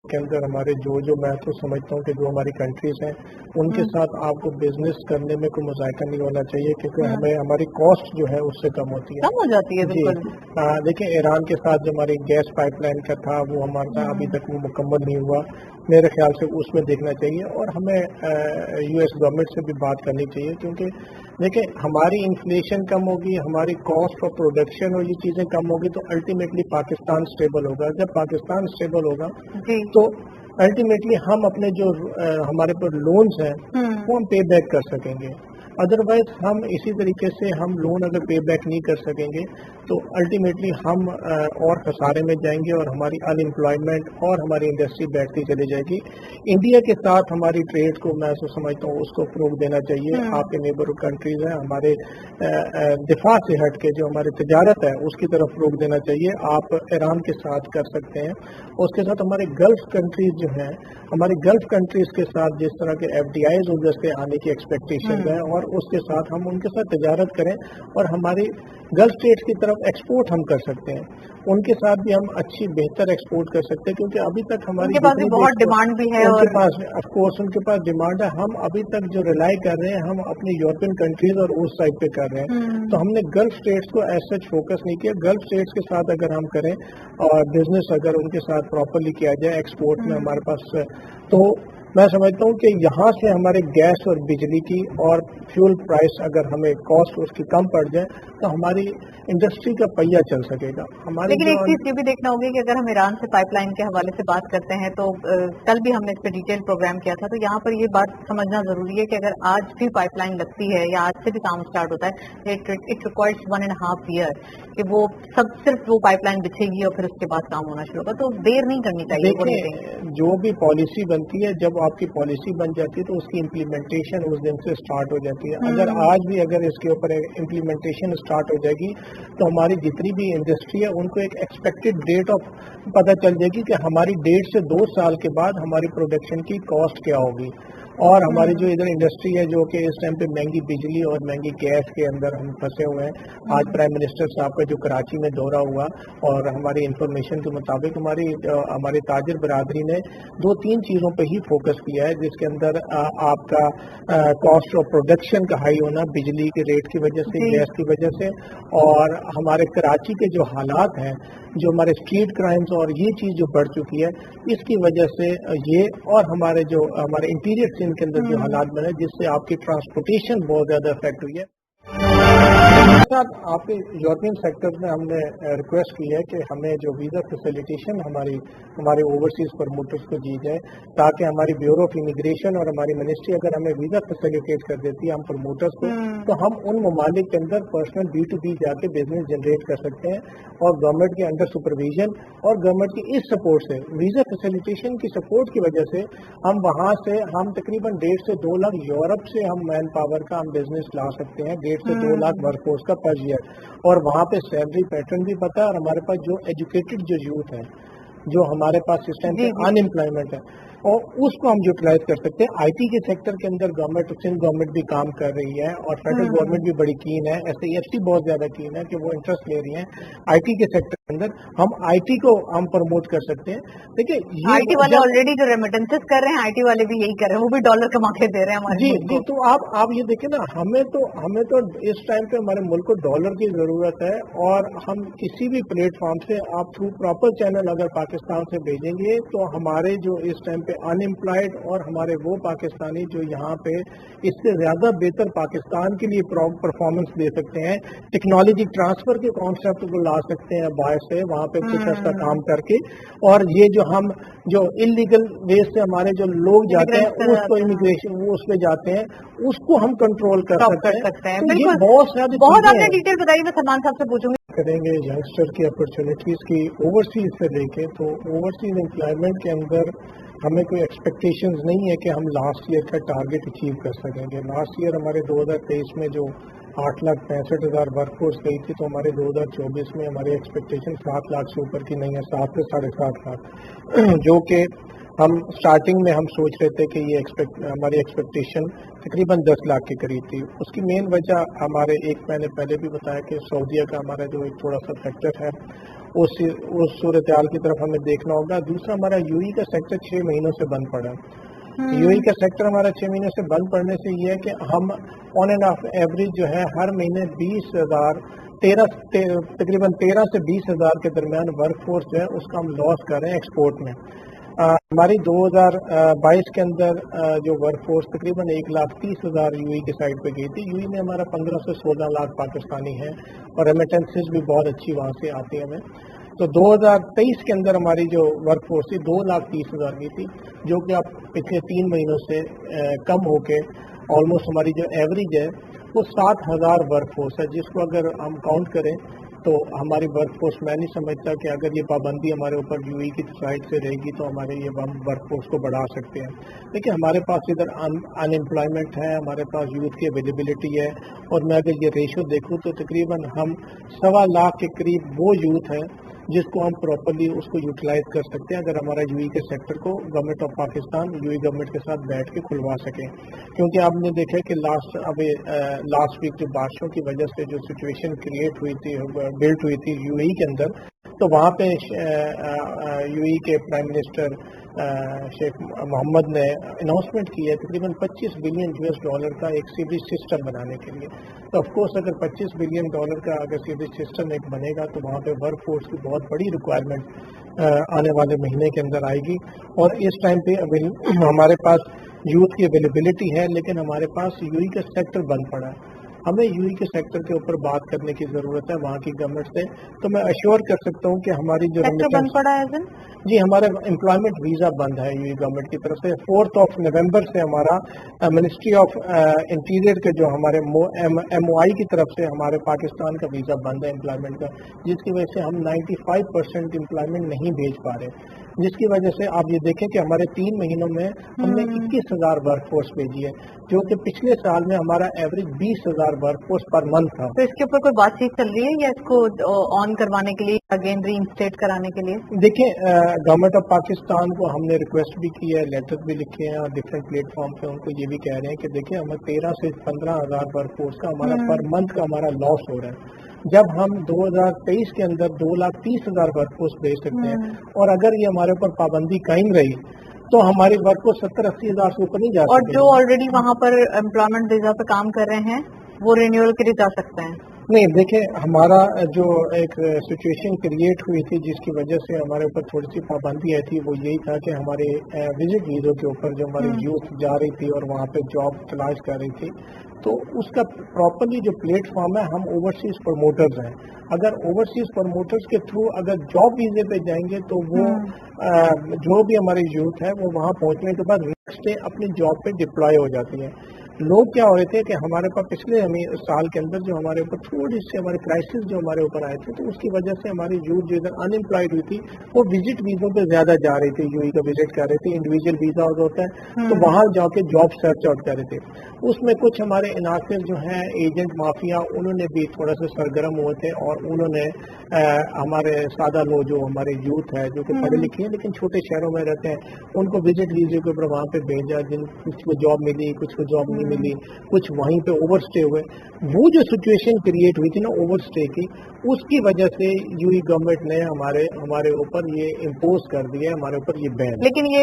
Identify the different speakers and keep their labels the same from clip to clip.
Speaker 1: کے اندر ہمارے جو میں تو سمجھتا ہوں کہ جو ہماری کنٹریز ہیں ان کے ساتھ آپ کو بزنس کرنے میں کوئی مذائقہ نہیں ہونا چاہیے، کیونکہ ہمیں ہماری کاسٹ جو ہے اس سے کم ہوتی ہے،
Speaker 2: کم ہو جاتی ہے
Speaker 1: جی
Speaker 2: بالکل۔
Speaker 1: دیکھیں ایران کے ساتھ جو ہماری گیس پائپ لائن کا تھا وہ ہمارا ابھی تک وہ مکمل نہیں ہوا، میرے خیال سے اس میں دیکھنا چاہیے، اور ہمیں یو ایس گورنمنٹ سے بھی بات کرنی چاہیے، کیونکہ دیکھیں ہماری انفلیشن کم ہوگی، ہماری کاسٹ آف پروڈکشن اور یہ چیزیں کم ہوگی تو الٹیمیٹلی پاکستان اسٹیبل ہوگا۔ جب پاکستان اسٹیبل ہوگا تو الٹیمیٹلی ہم اپنے جو ہمارے پر لونز ہیں وہ ہم پے بیک کر سکیں گے، ادروائز ہم اسی طریقے سے ہم لون اگر پے بیک نہیں کر سکیں گے تو الٹیمیٹلی ہم اور خسارے میں جائیں گے، اور ہماری ان امپلائمنٹ اور ہماری انڈسٹری بیٹھتی چلی جائے گی۔ انڈیا کے ساتھ ہماری ٹریڈ کو میں سمجھتا ہوں اس کو فروغ دینا چاہیے، آپ کے نیبرہڈ کنٹریز ہیں، ہمارے دفاع سے ہٹ کے جو ہماری تجارت ہے اس کی طرف فروغ دینا چاہیے۔ آپ ایران کے ساتھ کر سکتے ہیں، اس کے ساتھ ہمارے گلف کنٹریز جو ہیں، ہماری گلف کنٹریز کے ساتھ جس طرح کے ایف ڈی آئیز ادھر سے آنے کی ایکسپیکٹیشن ہیں، اور اس کے ساتھ ہم ان کے ساتھ تجارت کریں، اور ہماری گلف اسٹیٹس کی طرف ایکسپورٹ ہم کر سکتے ہیں، ان کے ساتھ بھی ہم اچھی بہتر ایکسپورٹ کر سکتے ہیں، کیونکہ ابھی تک ہماری
Speaker 2: بہت ڈیمانڈ بھی ہے،
Speaker 1: ان کے پاس آف کورس ان کے پاس ڈیمانڈ ہے۔ ہم ابھی تک جو ریلائی کر رہے ہیں ہم اپنی یورپین کنٹریز اور اس سائڈ پہ کر رہے ہیں، تو ہم نے گلف اسٹیٹس کو ایز سچ فوکس نہیں کیا۔ گلف اسٹیٹس کے ساتھ اگر ہم کریں اور بزنس اگر ان کے ساتھ پراپرلی کیا جائے ایکسپورٹ میں ہمارے پاس، تو میں سمجھتا ہوں کہ یہاں سے ہمارے گیس اور بجلی کی اور فیول پرائس اگر ہمیں کاسٹ اس کی کم پڑ جائے تو ہماری انڈسٹری کا پہیہ چل سکے گا۔
Speaker 2: لیکن ایک چیز یہ بھی دیکھنا ہوگی کہ اگر ہم ایران سے پائپ لائن کے حوالے سے بات کرتے ہیں تو کل بھی ہم نے اس پہ ڈیٹیل پروگرام کیا تھا، تو یہاں پر یہ بات سمجھنا ضروری ہے کہ اگر آج بھی پائپ لائن لگتی ہے یا آج سے بھی کام اسٹارٹ ہوتا ہے، اٹ ریکوائرز 1.5 year کہ وہ صرف وہ پائپ لائن بچھے گی اور پھر اس کے بعد کام ہونا شروع ہوگا، تو دیر نہیں کرنی چاہیے۔
Speaker 1: جو بھی پالیسی بنتی ہے، جب آپ کی پالیسی بن جاتی ہے تو اس کی امپلیمنٹیشن اس دن سے اسٹارٹ ہو جاتی ہے۔ اگر آج بھی اگر اس کے اوپر امپلیمنٹیشن اسٹارٹ ہو جائے گی تو ہماری جتنی بھی انڈسٹری ہے ان کو ایک ایکسپیکٹڈ ڈیٹ آف پتہ چل جائے گی کہ ہماری ڈیٹ سے 2 سال کے بعد ہماری پروڈکشن کی کاسٹ کیا ہوگی، اور ہماری جو ادھر انڈسٹری ہے جو کہ اس ٹائم پہ مہنگی بجلی اور مہنگی گیس کے اندر ہم پھنسے ہوئے ہیں۔ آج پرائم منسٹر صاحب کا جو کراچی میں دورہ ہوا، اور ہماری انفارمیشن کے مطابق ہماری تاجر برادری نے 2-3 چیزوں پہ ہی فوکس کیا ہے، جس کے اندر آپ کا کاسٹ آف پروڈکشن کا ہائی ہونا بجلی کے ریٹ کی وجہ سے، گیس کی وجہ سے، اور ہمارے کراچی کے جو حالات ہیں، جو ہمارے اسٹریٹ کرائمز اور یہ چیز جو بڑھ چکی ہے، اس کی وجہ سے یہ، اور ہمارے انٹیریئر سین کے اندر جو حالات بنے جس سے آپ کی ٹرانسپورٹیشن بہت زیادہ افیکٹ ہوئی ہے۔ ساتھ آپ کے یورپین سیکٹر میں ہم نے ریکویسٹ کی ہے کہ ہمیں جو ویزا فیسیلیٹیشن ہمارے اوورسیز پروموٹرز کو دی جائے، تاکہ ہماری بیورو آف امیگریشن اور ہماری منسٹری اگر ہمیں ویزا فیسیلیٹیٹ کر دیتی ہے ہم پروموٹرز کو، تو ہم ان ممالک کے اندر پرسنل B2B جا کے بزنس جنریٹ کر سکتے ہیں، اور گورنمنٹ کے انڈر سپرویژن اور گورنمنٹ کی اس سپورٹ سے، ویزا فیسیلیٹیشن کی سپورٹ کی وجہ سے ہم وہاں سے ہم تقریباً 1.5 سے 2 لاکھ یورپ سے ہم مین پاور کا ہم بزنس لا سکتے ہیں، 1.5 سے 2 لاکھ ورک فورس کا پر ایئر، اور وہاں پہ سیلری پیٹرن بھی پتا ہے، اور ہمارے پاس جو ایجوکیٹڈ جو یوتھ ہے، جو ہمارے پاس اس ٹائم پہ ان امپلائمنٹ ہے، اور اس کو ہم یوٹیلائز کر سکتے ہیں۔ آئی ٹی کے سیکٹر کے اندر سندھ گورنمنٹ بھی کام کر رہی ہے، اور فیڈرل گورنمنٹ بھی بڑی کین ہے، SAFC بہت زیادہ کین ہے کہ وہ انٹرسٹ لے رہی ہیں آئی ٹی کے سیکٹر کے اندر، ہم آئی ٹی کو ہم پروموٹ کر سکتے ہیں۔ دیکھیے
Speaker 2: آئی ٹی والے آلریڈی جو ریمیٹنسز کر رہے ہیں، آئی ٹی والے بھی یہی کر رہے ہیں، وہ بھی ڈالر کما کے دے رہے ہیں ہمارے
Speaker 1: جی تو آپ یہ دیکھیں نا، ہمیں تو اس ٹائم پہ ہمارے ملک کو ڈالر کی ضرورت ہے، اور ہم کسی بھی پلیٹ فارم سے آپ تھرو پراپر چینل اگر پاکستان سے بھیجیں گے تو ہمارے جو اس ٹائم پہ ان امپلائڈ اور ہمارے وہ پاکستانی جو یہاں پہ اس سے زیادہ بہتر پاکستان کے لیے پرفارمنس دے سکتے ہیں، ٹیکنالوجی ٹرانسفر کے کانسیپٹ کو لا سکتے ہیں باہر سے وہاں پہ کچھ عرصہ کام کر کے، اور یہ جو ہم جو انلیگل ویز سے ہمارے جو لوگ جاتے ہیں اس کو امیگریشن وہ اس پہ جاتے ہیں، اس کو ہم کنٹرول کر سکتے ہیں۔
Speaker 2: بالکل، بہت آپ نے ڈیٹیل بتائی، میں سلمان صاحب سے پوچھوں گی
Speaker 1: کریں گے ینگسٹر کی اپرچونیٹیز کی اوورسیز سے لے کے، تو اوورسیز امپلائمنٹ کے اندر ہمیں کوئی ایکسپیکٹیشنز نہیں ہے کہ ہم لاسٹ ایئر کا ٹارگیٹ اچیو کر سکیں گے۔ لاسٹ ایئر ہمارے 2023 میں جو 8,65,000 ورک فورس گئی تھی، تو ہمارے 2024 میں ہماری ایکسپیکٹیشن 7 لاکھ سے اوپر کی نہیں ہے، 7 سے 7.5 لاکھ، جو کہ ہم سٹارٹنگ میں ہم سوچ رہے تھے کہ یہ ہماری ایکسپیکٹیشن تقریباً 10 لاکھ کے قریب تھی۔ اس کی مین وجہ ہمارے میں نے پہلے بھی بتایا کہ سعودیہ کا ہمارا جو ایک تھوڑا سا فیکٹر ہے، उस सूरत हाल की तरफ हमें देखना होगा। दूसरा, हमारा यूएई का सेक्टर 6 महीनों से बंद पड़ा है। यूएई का सेक्टर हमारा 6 महीने से बंद पड़ने से ये है कि हम ऑन एंड ऑफ एवरेज जो है हर महीने तकरीबन 13 से 20,000 के दरमियान वर्क फोर्स जो है उसका हम लॉस कर रहे हैं एक्सपोर्ट में। हमारी 2022 के अंदर जो वर्क फोर्स तकरीबन 1,30,000 यूएई की साइड पे गई थी। यूएई में हमारा 15 से 16 लाख पाकिस्तानी हैं और रेमिटेंसेस भी बहुत अच्छी वहाँ से आती है हमें। तो 2023 के अंदर हमारी जो वर्क फोर्स थी 2,30,000 की थी, जो कि अब पिछले 3 महीनों से कम होके ऑलमोस्ट हमारी जो एवरेज है वो 7,000 वर्क फोर्स है, जिसको अगर हम काउंट करें तो हमारी वर्क फोर्स, मैं नहीं समझता कि अगर ये पाबंदी हमारे ऊपर यूएई की साइड से रहेगी तो हमारे ये हम वर्क फोर्स को बढ़ा सकते हैं। देखिए, हमारे पास इधर अनएम्प्लॉयमेंट है, हमारे पास यूथ की अवेलेबिलिटी है, और मैं अगर ये रेशो देखूँ तो तकरीबन हम 1.25 लाख के करीब वो यूथ है जिसको हम प्रॉपरली उसको यूटिलाइज कर सकते हैं अगर हमारा यूएई के सेक्टर को government of Pakistan UAE government के साथ बैठ के खुलवा सके। क्योंकि आपने देखा कि लास्ट वीक जो बारिशों की वजह से जो सिचुएशन क्रिएट हुई थी, बिल्ड हुई थी यूएई के अंदर, तो वहाँ पे यूएई के प्राइम मिनिस्टर शेख मोहम्मद ने अनाउंसमेंट की है तकरीबन $25 बिलियन का एक सीवरेज सिस्टम बनाने के लिए। तो ऑफ कोर्स अगर $25 बिलियन का अगर सीवरेज सिस्टम एक बनेगा तो वहाँ पे वर्क फोर्स की बहुत बड़ी रिक्वायरमेंट आने वाले महीने के अंदर आएगी। और इस टाइम पे हमारे पास यूथ की अवेलेबिलिटी है, लेकिन हमारे पास यूएई का सेक्टर बंद पड़ा है। हमें यूएई के सेक्टर के ऊपर बात करने की जरूरत है वहाँ की गवर्नमेंट से। तो मैं अश्योर कर सकता हूँ कि हमारी जो
Speaker 2: बंद पड़ा है
Speaker 1: जी, हमारे एम्प्लॉयमेंट वीजा बंद है यूएई गवर्नमेंट की तरफ से। 4 नवंबर से हमारा मिनिस्ट्री ऑफ इंटीरियर के जो हमारे MOI की तरफ से हमारे पाकिस्तान का वीजा बंद है एम्प्लॉयमेंट का, जिसकी वजह से हम 95% एम्प्लॉयमेंट नहीं भेज पा रहे, जिसकी वजह से आप ये देखें कि हमारे 3 महीनों में हमने 21,000 वर्क फोर्स भेजी है, जो कि पिछले साल में हमारा average 20,000 work force per month था।
Speaker 2: तो इसके ऊपर कोई बातचीत चल रही है या इसको ऑन करवाने के लिए, अगेन रीइंस्टेट कराने के लिए?
Speaker 1: देखिए, गवर्नमेंट ऑफ पाकिस्तान को हमने रिक्वेस्ट भी की है, लेटर भी लिखे हैं और डिफरेंट प्लेटफॉर्म पे उनको ये भी कह रहे हैं कि देखिए हमें 13 से 15,000 वर्क फोर्स का हमारा पर मंथ का हमारा लॉस हो रहा है। जब हम 2023 के अंदर 2,30,000 वर्क फोर्स भेज सकते हैं, और अगर ये हमारे ऊपर पाबंदी कायम रही तो हमारी वर्क फोर्स 70-80 हज़ार से ऊपर नहीं जा सकती।
Speaker 2: और जो ऑलरेडी वहाँ पर एम्प्लॉयमेंट वीजा पे काम कर रहे हैं वो रिन्यूअल के लिए जा सकते हैं?
Speaker 1: नहीं, देखिए, हमारा जो एक सिचुएशन क्रिएट हुई थी जिसकी वजह से हमारे ऊपर थोड़ी सी पाबंदी आई थी, वो यही था कि हमारे विजिट वीज़ों के ऊपर जो हमारी यूथ जा रही थी और वहाँ पे जॉब तलाश कर रही थी, तो उसका प्रॉपरली जो प्लेटफॉर्म है, हम ओवरसीज प्रमोटर्स हैं। अगर ओवरसीज प्रमोटर्स के थ्रू अगर जॉब वीजे पे जाएंगे तो वो जो भी हमारी यूथ है वो वहाँ पहुँचने के बाद नेक्स्ट डे अपनी जॉब पे डिप्लॉय हो जाती है। लोग क्या हो रहे थे कि हमारे पास पिछले साल के अंदर जो हमारे ऊपर थोड़ी सी हमारे क्राइसिस जो हमारे ऊपर आए थे, तो उसकी वजह से हमारी यूथ जो इधर अनएम्प्लॉयड हुई थी वो विजिट वीजों पे ज्यादा जा रही थी, यूएई का विजिट कर रहे थे। इंडिविजुअल वीजा होता है तो वहां जाके जॉब सर्च आउट कर रहे थे। उसमें कुछ हमारे इनासिर जो हैं एजेंट माफिया, उन्होंने भी थोड़ा सा सरगर्म हुए थे और उन्होंने हमारे सादा लोग जो हमारे यूथ है जो कि पढ़े लिखे हैं लेकिन छोटे शहरों में रहते हैं, उनको विजिट वीजे के ऊपर वहाँ पे भेजा, जिन कुछ को जॉब मिली, कुछ को जॉब नहीं मिली, कुछ वहीं पे ओवरस्टे हुए। वो जो सिचुएशन क्रिएट हुई थी ना ओवरस्टे की, उसकी वजह से यूएई गवर्नमेंट ने हमारे ऊपर ये इम्पोज कर दिया, हमारे ऊपर ये बैन।
Speaker 2: लेकिन ये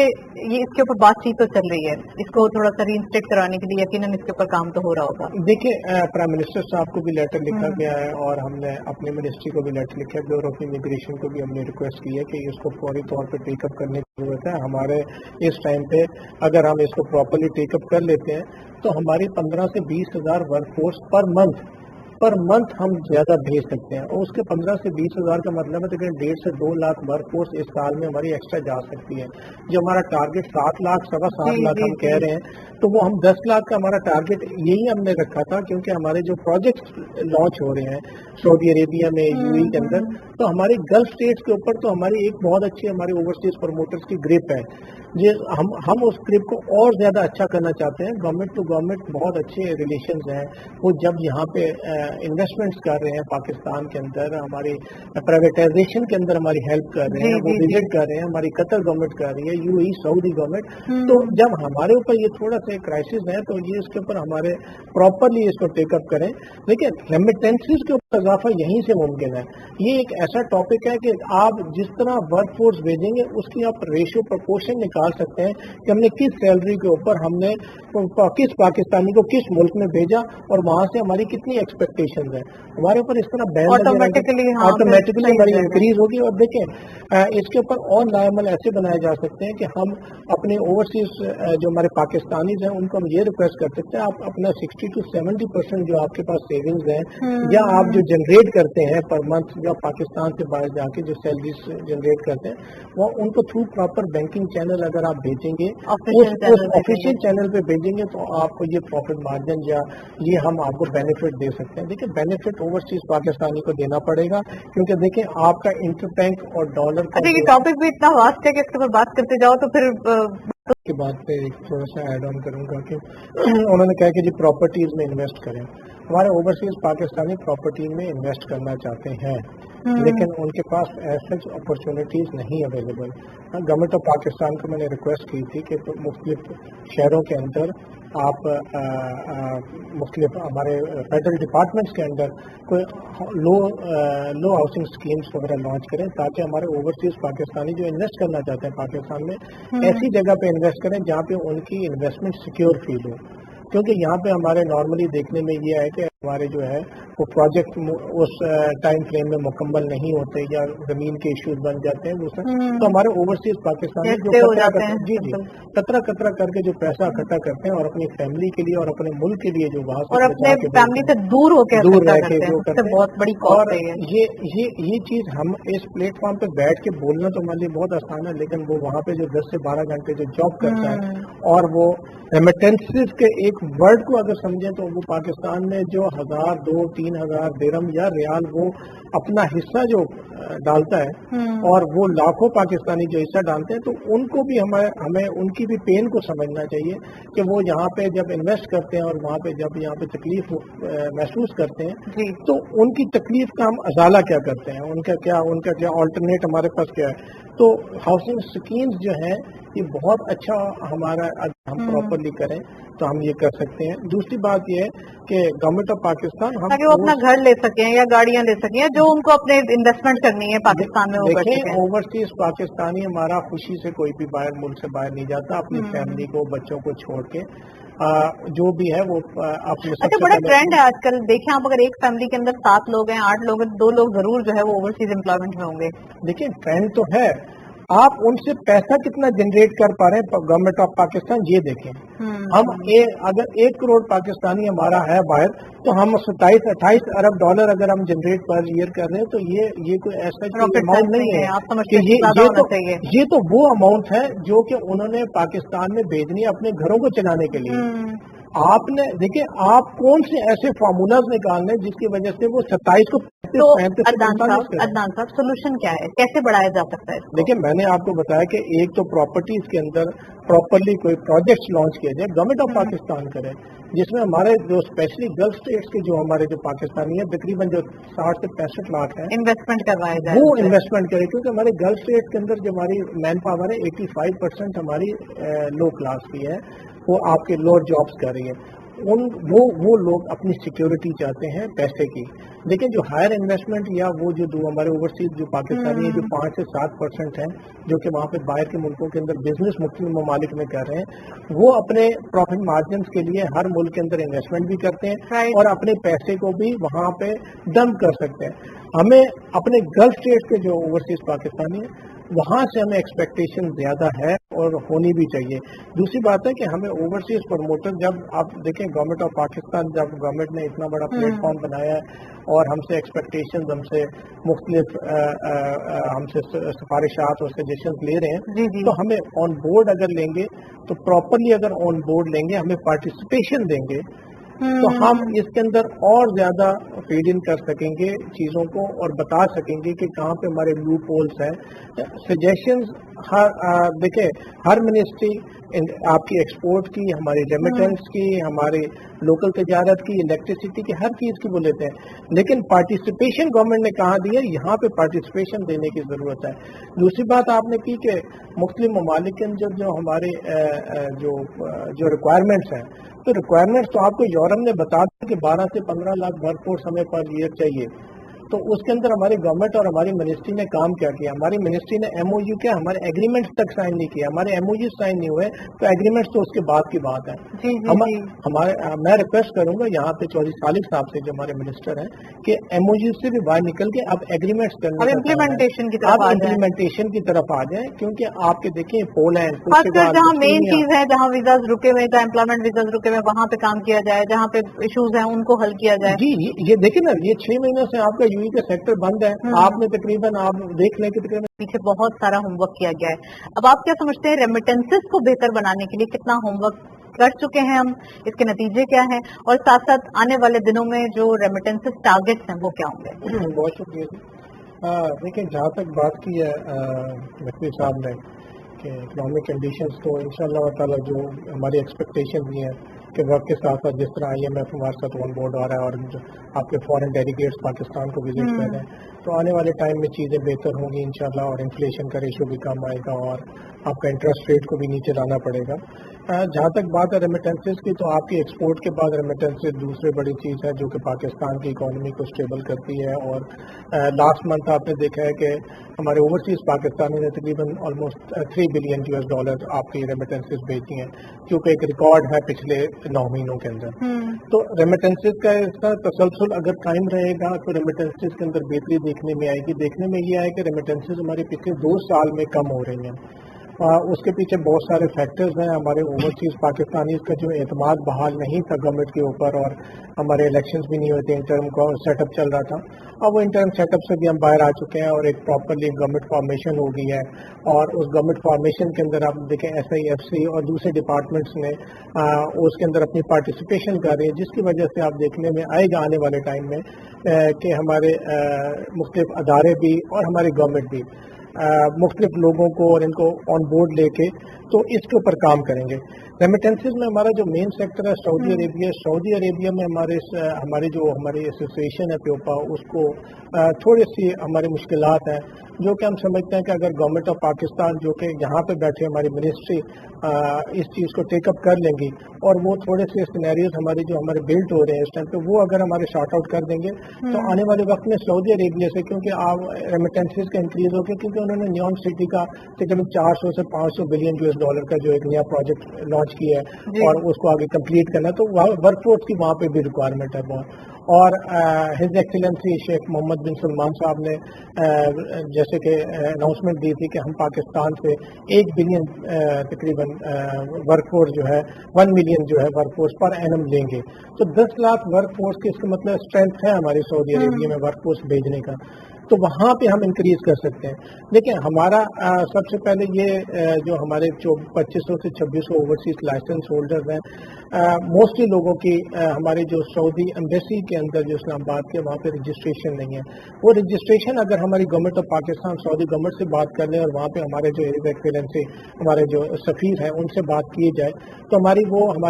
Speaker 2: इसके ऊपर बातचीत तो चल रही है, इसको थोड़ा सा रीइंस्टेट कराने के लिए यकीनन इसके ऊपर काम तो हो रहा होगा।
Speaker 1: देखिए, प्राइम मिनिस्टर साहब को भी लेटर लिखा गया है और हमने अपनी मिनिस्ट्री को भी लेटर लिखा है, ब्यूरो ऑफ इमिग्रेशन को भी हमने रिक्वेस्ट की है कि इसको फौरी तौर पर टेकअप करने की जरूरत है। हमारे इस टाइम पे अगर हम इसको प्रॉपरली टेकअप कर लेते हैं तो हमारी 15 से 20 हज़ार वर्क फोर्स पर मंथ हम ज्यादा भेज सकते हैं। और उसके 15 से 20 हज़ार का मतलब है तकरीबन 1.5 से 2 लाख वर्क फोर्स इस साल में हमारी एक्स्ट्रा जा सकती है। जो हमारा टारगेट 7 लाख 7.25 लाख हम कह रहे हैं, तो वो हम 10 लाख का हमारा टारगेट यही हमने रखा था, क्योंकि हमारे जो प्रोजेक्ट लॉन्च हो रहे हैं सऊदी अरेबिया में, यूएई के अंदर, तो हमारी गल्फ स्टेट्स के ऊपर तो हमारी एक बहुत अच्छी हमारी ओवरसीज प्रमोटर्स की ग्रिप है। ये हम उस ग्रिप को और ज्यादा अच्छा करना चाहते हैं। गवर्नमेंट टू गवर्नमेंट बहुत अच्छे रिलेशंस हैं। वो जब यहाँ पे इन्वेस्टमेंट्स कर रहे हैं पाकिस्तान के अंदर, हमारी प्राइवेटाइजेशन के अंदर हमारी हेल्प कर रहे हैं, वो विजिट कर रहे हैं, हमारी कतर गवर्नमेंट कर रही है, यूएई सऊदी गवर्नमेंट। तो जब हमारे ऊपर ये थोड़ा सा क्राइसिस है तो ये इसके ऊपर हमारे प्रॉपरली इसको टेकअप करें। लेकिन रेमिटेंसेस के इजाफा यहीं से मुमकिन है। ये एक ऐसा टॉपिक है कि आप जिस तरह वर्क फोर्स भेजेंगे उसकी आप रेशियो प्रोपोर्शन निकाल सकते हैं कि हमने किस सैलरी के ऊपर हमने किस पाकिस्तानी को किस मुल्क में भेजा और वहां से हमारी कितनी एक्सपेक्टेशंस है। हमारे ऊपर इस तरह बैन ऑटोमेटिकली हमारी इंक्रीज होगी। और देखें इसके ऊपर और लायमल ऐसे बनाए जा सकते हैं कि हम अपने ओवरसीज जो हमारे पाकिस्तानीज हैं उनको हम ये रिक्वेस्ट कर सकते हैं आप अपना 60 to 70% जो आपके पास सेविंग्स हैं या आप जो जनरेट करते हैं पर मंथ या पाकिस्तान से बाहर जाके जो सैलरीज जनरेट करते हैं वो उनको थ्रू प्रॉपर बैंकिंग चैनल अगर आप भेजेंगे उस ऑफिशियल चैनल पे भेजेंगे तो आपको ये प्रॉफिट मार्जिन या ये हम आपको बेनिफिट दे सकते हैं। देखिए बेनिफिट ओवरसीज पाकिस्तानी को देना पड़ेगा क्योंकि देखिए आपका इंटर बैंक और डॉलर का
Speaker 2: ये टॉपिक भी इतना वास्ट है कि इसके ऊपर बात करते जाओ तो फिर
Speaker 1: की बात पे थोड़ा सा ऐड ऑन करूंगा कि उन्होंने कहा कि जी प्रॉपर्टीज में इन्वेस्ट करें। हमारे ओवरसीज पाकिस्तानी प्रॉपर्टी में इन्वेस्ट करना चाहते हैं लेकिन उनके पास ऐसे अपॉर्चुनिटीज नहीं अवेलेबल। गवर्नमेंट ऑफ पाकिस्तान को मैंने रिक्वेस्ट की थी कि मुख्तलिफ शहरों के अंदर आप मुख्तलिफ हमारे फेडरल डिपार्टमेंट्स के अंदर कोई लो हाउसिंग स्कीम्स वगैरह लॉन्च करें ताकि हमारे ओवरसीज पाकिस्तानी जो इन्वेस्ट करना चाहते हैं पाकिस्तान में ऐसी जगह पे इन्वेस्ट करें जहाँ पे उनकी इन्वेस्टमेंट सिक्योर फील हो। क्योंकि यहाँ पे हमारे नॉर्मली देखने में ये है कि हमारे जो है वो प्रोजेक्ट उस टाइम फ्रेम में मुकम्मल नहीं होते या जमीन के इश्यूज बन जाते हैं वो सब तो हमारे ओवरसीज पाकिस्तानी जो कतरा कतरा करके जो पैसा इकट्ठा करते हैं और अपनी फैमिली के लिए और अपने मुल्क के लिए जो वहाँ
Speaker 2: और अपने फैमिली से दूर होकर
Speaker 1: रह के जो करते हैं
Speaker 2: बहुत बड़ी
Speaker 1: और ये चीज हम इस प्लेटफॉर्म पे बैठ के बोलना तो हमारे लिए बहुत आसान है लेकिन वो वहाँ पे जो 10 से 12 घंटे जो जॉब करता है और वो रेमिटेंसेस के एक वर्ड को अगर समझें तो वो पाकिस्तान में जो 1000, 2, 3000 दिरहम या रियाल वो अपना हिस्सा जो डालता है और वो लाखों पाकिस्तानी जो हिस्सा डालते हैं तो उनको भी हमें उनकी भी पेन को समझना चाहिए कि वो यहाँ पे जब इन्वेस्ट करते हैं और वहाँ पे जब यहाँ पे तकलीफ महसूस करते हैं तो उनकी तकलीफ का हम अजाला क्या करते हैं उनका क्या ऑल्टरनेट हमारे पास क्या है। तो हाउसिंग स्कीम्स जो है ये बहुत अच्छा हमारा हम प्रॉपरली करें तो हम ये कर सकते हैं। दूसरी बात ये है कि गवर्नमेंट ऑफ पाकिस्तान हम
Speaker 2: ताकि वो अपना घर ले सकें या गाड़ियां ले सकें जो उनको अपने इन्वेस्टमेंट करनी है पाकिस्तान में।
Speaker 1: देखें ओवरसीज पाकिस्तानी हमारा खुशी से कोई भी मुल्क से बाहर नहीं जाता अपनी फैमिली को बच्चों को छोड़ के जो भी है वो अपने
Speaker 2: अच्छा बड़ा ट्रेंड है आजकल। देखें आप अगर एक फैमिली के अंदर 7 लोग हैं 8 लोग हैं 2 लोग जरूर जो है वो ओवरसीज एम्प्लॉयमेंट में होंगे।
Speaker 1: देखिए ट्रेंड तो है आप उनसे पैसा कितना जनरेट कर पा रहे हैं गवर्नमेंट ऑफ पाकिस्तान ये देखें। हम अगर 1 करोड़ पाकिस्तानी हमारा है बाहर तो हम 27-28 अरब डॉलर अगर हम जनरेट पर ईयर कर रहे हैं तो ये कोई ऐसा अमाउंट नहीं है कि ये तो वो अमाउंट है जो कि उन्होंने पाकिस्तान में भेजनी है अपने घरों को चलाने के लिए। आपने देखिए आप कौन से ऐसे फार्मूलाज निकालने जिसकी वजह से वो 27 को
Speaker 2: तो अदनान साहब सोल्यूशन क्या है कैसे बढ़ाया जा सकता है?
Speaker 1: देखिए मैंने आपको बताया कि एक तो प्रॉपर्टीज के अंदर प्रॉपरली कोई प्रोजेक्ट्स लॉन्च किया जाए गवर्नमेंट ऑफ पाकिस्तान करे जिसमें हमारे जो स्पेशली गल्फ स्टेट्स के जो हमारे जो पाकिस्तानी है तकरीबन जो 60 से 65 लाख है
Speaker 2: इन्वेस्टमेंट करवाया जाए वो
Speaker 1: इन्वेस्टमेंट करे क्योंकि हमारे गल्फ स्टेट के अंदर जो हमारी मैन पावर है 85% हमारी लो क्लास की है वो आपके लोअर जॉब्स कर रही है वो लोग अपनी सिक्योरिटी चाहते हैं पैसे की। लेकिन जो हायर इन्वेस्टमेंट या वो जो हमारे ओवरसीज जो पाकिस्तानी है जो 5 से 7% हैं जो कि वहाँ पे बाहर के मुल्कों के अंदर बिजनेस मुख्तलिफ ममालिक में कर रहे हैं वो अपने प्रॉफिट मार्जिन के लिए हर मुल्क के अंदर इन्वेस्टमेंट भी करते हैं और अपने पैसे को भी वहाँ पे डंप कर सकते हैं। हमें अपने गल्फ स्टेट के जो ओवरसीज पाकिस्तानी है वहाँ से हमें एक्सपेक्टेशन ज्यादा है और होनी भी चाहिए। दूसरी बात है कि हमें ओवरसीज प्रमोटर जब आप देखें गवर्नमेंट ऑफ पाकिस्तान जब गवर्नमेंट ने इतना बड़ा प्लेटफॉर्म बनाया है और हमसे एक्सपेक्टेशन हमसे मुख्तलिफ हमसे सिफारिशात और सजेशन ले रहे हैं तो हमें ऑन बोर्ड अगर लेंगे तो प्रॉपरली अगर ऑन बोर्ड लेंगे हमें पार्टिसिपेशन देंगे तो हम इसके अंदर और ज्यादा फीड इन कर सकेंगे चीजों को और बता सकेंगे कि कहाँ पे हमारे लूप होल्स हैं। सजेशंस देखिए हर मिनिस्ट्री आपकी एक्सपोर्ट की हमारी रेमिटेंस की हमारी लोकल तजारत की इलेक्ट्रिसिटी की हर चीज की वो लेते हैं लेकिन पार्टिसिपेशन गवर्नमेंट ने कहाँ दी है यहाँ पे पार्टिसिपेशन देने की जरूरत है। दूसरी बात आपने की कि मुख्तलिफ ममालिक के अंदर जो हमारे जो रिक्वायरमेंट्स हैं तो रिक्वायरमेंट्स तो आपको اور ہم نے بتا دیا کہ 12 سے 15 لاکھ ورک فورس ہمیں پر ایئر چاہیے، تو اس کے اندر ہماری گورنمنٹ اور ہماری منسٹری نے کام کیا کیا؟ ہماری منسٹری نے ایم او یو کیا، ہمارے ایگریمنٹس تک سائن نہیں کیا، ہمارے ایم او یو سائن نہیں ہوئے، تو ایگریمنٹس تو اس کے بعد کی بات ہے۔ میں ریکویسٹ کروں گا یہاں پہ چودھری صالح صاحب سے جو ہمارے منسٹر ہیں کہ ایم او یو سے بھی باہر نکل کے اب ایگریمنٹس کرنے، اب امپلیمنٹیشن کی طرف آ جائیں، کیونکہ آپ کے دیکھیں پولینڈ
Speaker 2: جہاں مین چیز ہے، جہاں ویزاز رکے ہوئے، جہاں امپلائمنٹ ویزاز رکے ہوئے، وہاں پہ کام کیا جائے، جہاں پہ ایشوز ہیں ان کو حل کیا جائے۔
Speaker 1: جی یہ دیکھیں نا، یہ 6 مہینوں سے آپ کا کا سیکٹر بند ہے، آپ نے تقریباً آپ دیکھ لیں کہ تقریباً
Speaker 2: پیچھے بہت سارا ہوم ورک کیا گیا ہے۔ اب آپ کیا سمجھتے ہیں ریمیٹنسز کو بہتر بنانے کے لیے کتنا ہوم ورک کر چکے ہیں ہم، اس کے نتیجے کیا ہیں، اور ساتھ ساتھ آنے والے دنوں میں جو ریمیٹنسز ٹارگیٹس ہیں وہ کیا ہوں گے؟
Speaker 1: بہت شکریہ جی۔ دیکھیں جہاں تک بات کی ہے نقوی صاحب نے کہ اکنامک کنڈیشنز، تو ان شاء اللہ تعالیٰ جو ہماری ایکسپیکٹیشن بھی ہیں کہ وقت کے ساتھ ساتھ جس طرح IMF ہمارے ساتھ آن بورڈ آ رہا ہے اور جو آپ کے فارن ڈیلیگیٹس پاکستان کو وزٹ کر رہے ہیں، تو آنے والے ٹائم میں چیزیں بہتر ہوں گی انشاءاللہ، اور انفلیشن کا ریشو بھی کم آئے گا اور آپ کا انٹرسٹ ریٹ کو بھی نیچے لانا پڑے گا۔ جہاں تک بات ہے ریمیٹنسز کی، تو آپ کی ایکسپورٹ کے بعد ریمیٹنسز دوسری بڑی چیز ہے جو کہ پاکستان کی اکانومی کو اسٹیبل کرتی ہے، اور لاسٹ منتھ آپ نے دیکھا ہے کہ ہمارے اوورسیز پاکستانی نے تقریباً آلموسٹ $3 بلین آپ کی ریمیٹنسز بھیجی ہیں، کیونکہ ایک ریکارڈ ہے پچھلے 9 مہینوں کے اندر۔ تو ریمیٹنسز کا اس کا تسلسل اگر قائم رہے گا تو ریمیٹنسز کے اندر بہتری دیکھنے میں آئے گی۔ دیکھنے میں یہ آئے کہ ریمیٹنسز ہمارے پچھلے 2 سال میں کم ہو رہی ہیں، اس کے پیچھے بہت سارے فیکٹرز ہیں۔ ہمارے اوورسیز پاکستانیز کا جو اعتماد بحال نہیں تھا گورنمنٹ کے اوپر، اور ہمارے الیکشنز بھی نہیں ہوتے، انٹرم کا سیٹ اپ چل رہا تھا، اب وہ انٹرم سیٹ اپ سے بھی ہم باہر آ چکے ہیں اور ایک پراپرلی گورنمنٹ فارمیشن ہو گئی ہے، اور اس گورنمنٹ فارمیشن کے اندر آپ دیکھیں SIFC اور دوسرے ڈپارٹمنٹس نے اس کے اندر اپنی پارٹیسپیشن کر رہی ہے، جس کی وجہ سے آپ دیکھنے میں آئے گا آنے والے ٹائم میں کہ ہمارے مختلف ادارے بھی اور ہماری گورنمنٹ بھی مختلف لوگوں کو اور ان کو آن بورڈ لے کے تو اس کے اوپر کام کریں گے۔ ریمیٹنسز میں ہمارا جو مین سیکٹر ہے سعودی عربیہ، سعودی عربیہ میں ہماری ایسوسیشن ہے پیوپا، اس کو تھوڑی سی ہماری مشکلات ہیں، جو کہ ہم سمجھتے ہیں کہ اگر گورنمنٹ آف پاکستان جو کہ یہاں پہ بیٹھے ہماری منسٹری اس چیز کو ٹیک اپ کر لیں گی، اور وہ تھوڑے سے سینیریوز ہمارے بلڈ ہو رہے ہیں اس ٹائم پہ، وہ اگر ہمارے شارٹ آؤٹ کر دیں گے تو آنے والے وقت میں سعودی عربیہ سے، کیونکہ آپ ریمیٹنسز کا انکریز ہو گیا، کیونکہ انہوں نے نیوم سٹی کا تقریباً $400 سے $500 بلین کا جو ایک نیا پروجیکٹ لانچ کیا ہے اور اس کو آگے کمپلیٹ کرنا، تو ورک فورس کی وہاں پہ بھی ریکوائرمنٹ ہے بہت۔ اور ہز ایکسیلنسی شیخ محمد بن سلمان صاحب نے جیسے کہ اناؤنسمنٹ دی تھی کہ ہم پاکستان سے 1 بلین تقریباً ورک فورس جو ہے 1 ملین جو ہے ورک فورس پر اینم لیں گے، تو 10 لاکھ ورک فورس کی اس کا مطلب اسٹرینتھ ہے ہماری سعودی عربیہ میں ورک فورس بھیجنے کا، تو وہاں پہ ہم انکریز کر سکتے ہیں۔ دیکھیں ہمارا سب سے پہلے یہ جو ہمارے 2500 سے 2600 اوورسیز لائسنس ہولڈرز ہیں، موسٹلی لوگوں کی ہمارے جو سعودی ایمبیسی کے اندر جو اسلام آباد کے وہاں پہ رجسٹریشن نہیں ہے، وہ رجسٹریشن اگر ہماری government of Pakistan Saudi government سے بات کر لیں اور وہاں پہ ہمارے جو ہز ایکسیلنسی ہمارے جو سفیر ہیں ان سے بات کی جائے تو ہمارے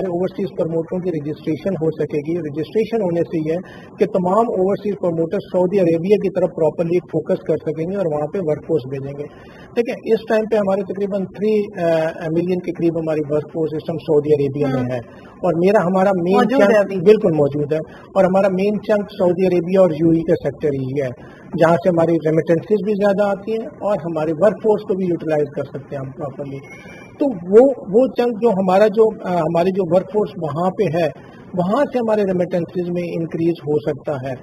Speaker 1: اوورسیز پروموٹروں کی رجسٹریشن ہو سکے گی۔ رجسٹریشن ہونے سے یہ ہے کہ تمام اوورسیز پروموٹر سعودی عربیہ کی طرف پراپرلی فوکس کر سکیں گے اور وہاں پہ ورک فورس بھیجیں گے۔ ٹھیک ہے، اس ٹائم پہ ہمارے تقریباً 3 ملین کے قریب ہماری ورک فورس اس ٹائم سعودی عربیہ میں ہے، اور ہمارا مین چنک بالکل موجود ہے، اور ہمارا مین چنک سعودی عربیہ اور UAE کا سیکٹر ہی ہے، جہاں سے ہماری ریمیٹنسز بھی زیادہ آتی ہیں اور ہماری ورک فورس کو بھی یوٹیلائز کر سکتے ہیں ہم پراپرلی۔ تو وہ چنک جو ہماری جو ورک فورس وہاں پہ ہے، وہاں سے ہمارے ریمیٹنسز میں انکریز ہو سکتا ہے۔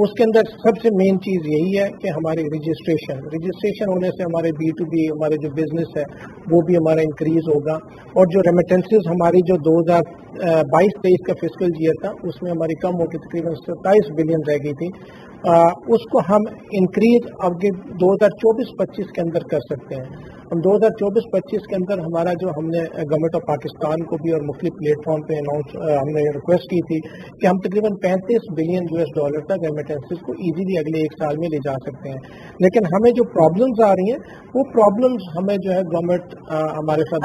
Speaker 1: اس کے اندر سب سے مین چیز یہی ہے کہ ہماری رجسٹریشن ہونے سے ہمارے B2B ہمارے جو بزنس ہے وہ بھی ہمارا انکریز ہوگا، اور جو ریمیٹنسز ہماری جو 2022-23 کا فسکل ایئر تھا اس میں ہماری کم ہو کے تقریباً 27 بلین رہ گئی تھی، اس کو ہم انکریز اب 2024-25 کے اندر کر سکتے ہیں۔ ہم 2024-25 کے اندر ہمارا جو ہم نے گورنمنٹ آف پاکستان کو بھی اور مختلف پلیٹ فارم پہ ہم نے ریکویسٹ کی تھی کہ ہم تقریباً $35 بلین تک ریمیٹنسز کو ایزیلی اگلے 1 سال میں لے جا سکتے ہیں، لیکن ہمیں جو پرابلمز آ رہی ہیں وہ پرابلمز ہمیں جو ہے گورنمنٹ ہمارے ساتھ